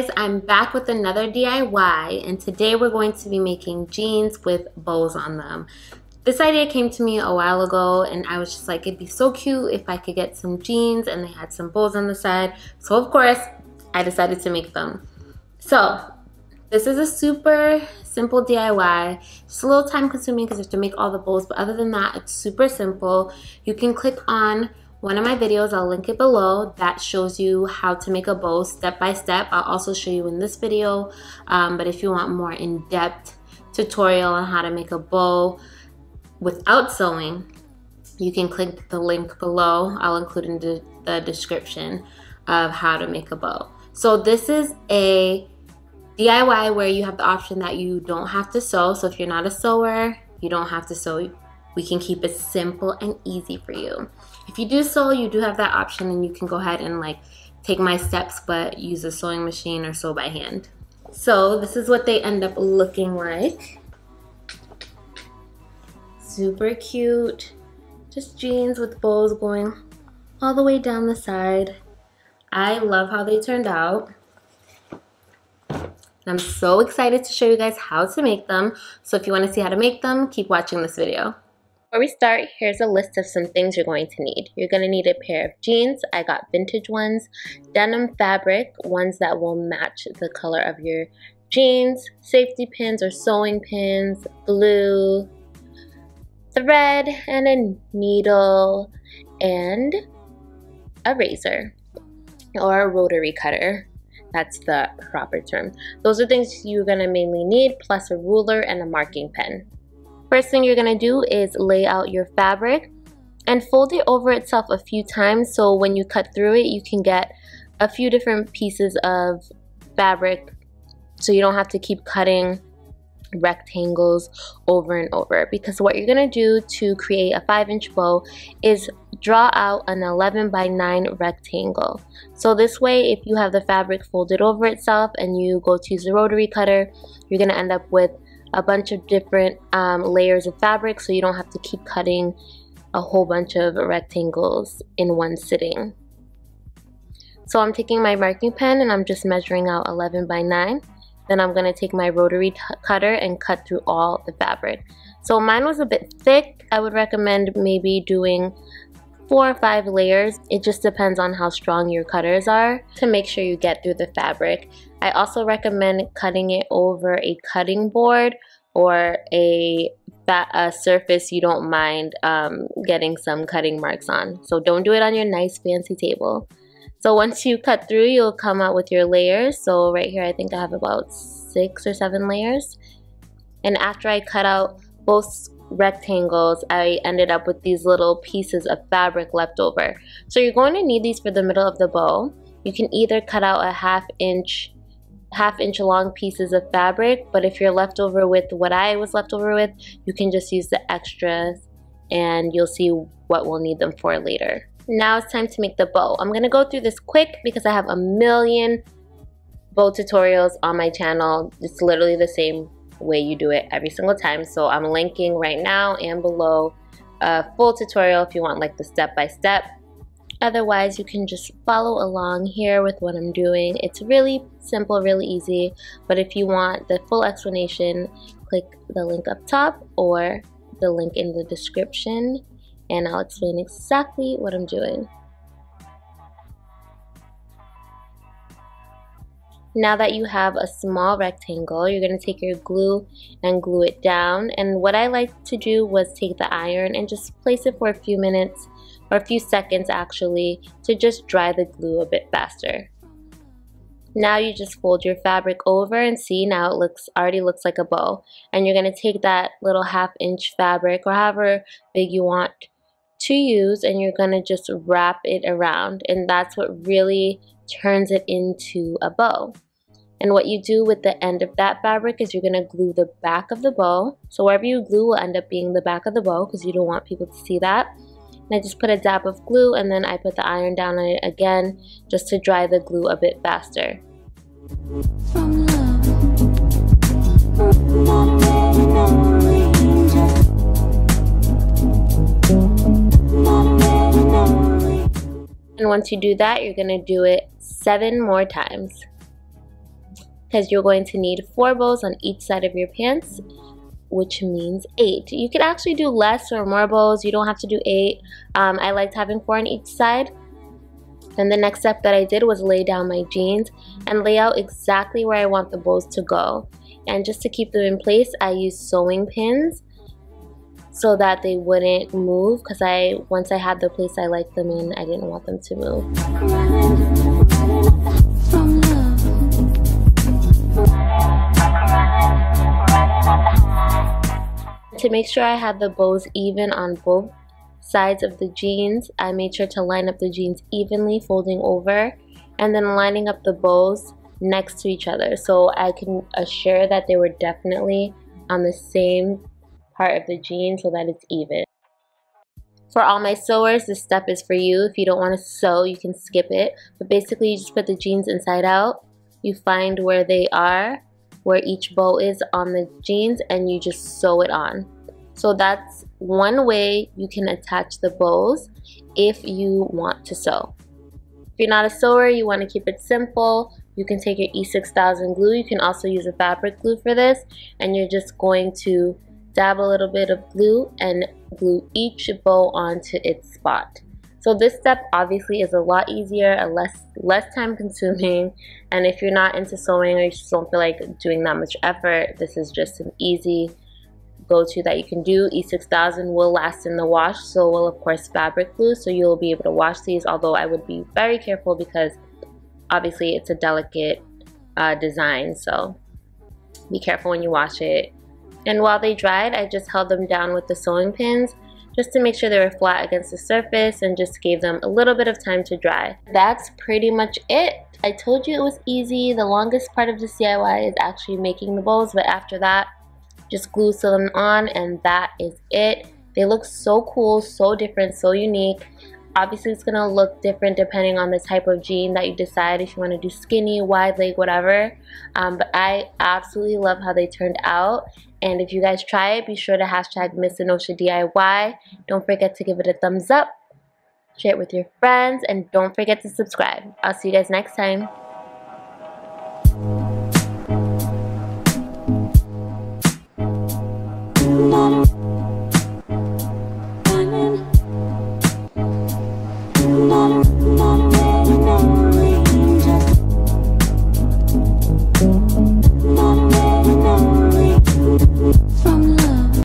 guys, I'm back with another DIY, and today we're going to be making jeans with bows on them. This idea came to me a while ago, and I was just like, it'd be so cute if I could get some jeans and they had some bows on the side. So of course, I decided to make them. So this is a super simple DIY. It's a little time consuming because you have to make all the bows, but other than that, it's super simple. You can click on one of my videos, I'll link it below, that shows you how to make a bow step by step. I'll also show you in this video, but if you want more in-depth tutorial on how to make a bow without sewing, you can click the link below. I'll include in the description of how to make a bow. So this is a DIY where you have the option that you don't have to sew. So if you're not a sewer, you don't have to sew. We can keep it simple and easy for you. If you do sew, you do have that option, and you can go ahead and like take my steps but use a sewing machine or sew by hand. So this is what they end up looking like. Super cute. Just jeans with bows going all the way down the side. I love how they turned out. I'm so excited to show you guys how to make them. So if you want to see how to make them, keep watching this video. Before we start, here's a list of some things you're going to need. You're going to need a pair of jeans. I got vintage ones, denim fabric, ones that will match the color of your jeans, safety pins or sewing pins, glue, thread, and a needle, and a razor or a rotary cutter. That's the proper term. Those are things you're going to mainly need, plus a ruler and a marking pen. First thing you're going to do is lay out your fabric and fold it over itself a few times, so when you cut through it you can get a few different pieces of fabric, so you don't have to keep cutting rectangles over and over. Because what you're going to do to create a 5-inch bow is draw out an 11 by 9 rectangle. So this way, if you have the fabric folded over itself and you go to use a rotary cutter, you're going to end up with a bunch of different layers of fabric, so you don't have to keep cutting a whole bunch of rectangles in one sitting. So I'm taking my marking pen and I'm just measuring out 11 by 9. Then I'm going to take my rotary cutter and cut through all the fabric. So mine was a bit thick. I would recommend maybe doing 4 or 5 layers. It just depends on how strong your cutters are to make sure you get through the fabric. I also recommend cutting it over a cutting board or a surface you don't mind getting some cutting marks on. So don't do it on your nice fancy table. So once you cut through, you'll come out with your layers. So right here, I think I have about 6 or 7 layers. And after I cut out both rectangles, I ended up with these little pieces of fabric left over. So you're going to need these for the middle of the bow. You can either cut out a half inch long pieces of fabric, but if you're left over with what I was left over with, you can just use the extras and you'll see what we'll need them for later. Now it's time to make the bow. I'm gonna go through this quick because I have a million bow tutorials on my channel. It's literally the same way you do it every single time. So I'm linking right now and below a full tutorial if you want like the step-by-step. Otherwise, you can just follow along here with what I'm doing. It's really simple, really easy. But if you want the full explanation, click the link up top or the link in the description, and I'll explain exactly what I'm doing. Now that you have a small rectangle, you're going to take your glue and glue it down. And what I like to do was take the iron and just place it for a few minutes, or a few seconds actually, to just dry the glue a bit faster. Now you just fold your fabric over and see, now it already looks like a bow. And you're going to take that little half-inch fabric or however big you want to use, and you're going to just wrap it around, and that's what really turns it into a bow. And what you do with the end of that fabric is you're going to glue the back of the bow. So wherever you glue will end up being the back of the bow because you don't want people to see that. And I just put a dab of glue and then I put the iron down on it again just to dry the glue a bit faster. And once you do that, you're going to do it 7 more times. because you're going to need 4 bows on each side of your pants, which means 8. You could actually do less or more bows. You don't have to do 8. I liked having 4 on each side. And the next step that I did was lay down my jeans and lay out exactly where I want the bows to go. And just to keep them in place, I used sewing pins so that they wouldn't move, because once I had the place I liked them in, I didn't want them to move. To make sure I had the bows even on both sides of the jeans, I made sure to line up the jeans evenly, folding over, and then lining up the bows next to each other so I can assure that they were definitely on the same part of the jean so that it's even. For all my sewers, this step is for you. If you don't want to sew, you can skip it, but basically you just put the jeans inside out, you find where they are, where each bow is on the jeans, and you just sew it on. So that's one way you can attach the bows if you want to sew. If you're not a sewer, you want to keep it simple, you can take your E6000 glue. You can also use a fabric glue for this, and you're just going to dab a little bit of glue and glue each bow onto its spot. So this step obviously is a lot easier, less time consuming, and if you're not into sewing or you just don't feel like doing that much effort, this is just an easy go-to that you can do. E6000 will last in the wash, so will of course fabric glue, so you'll be able to wash these, although I would be very careful because obviously it's a delicate design, so be careful when you wash it. And while they dried, I just held them down with the sewing pins just to make sure they were flat against the surface and just gave them a little bit of time to dry. That's pretty much it. I told you it was easy. The longest part of the DIY is actually making the bows, but after that, just glue them on and that is it. They look so cool, so different, so unique. Obviously it's gonna look different depending on the type of jean that you decide, if you want to do skinny, wide leg, whatever. But I absolutely love how they turned out. And if you guys try it, be sure to hashtag Miss Zenosha DIY. Don't forget to give it a thumbs up, share it with your friends, and don't forget to subscribe. I'll see you guys next time. Denim.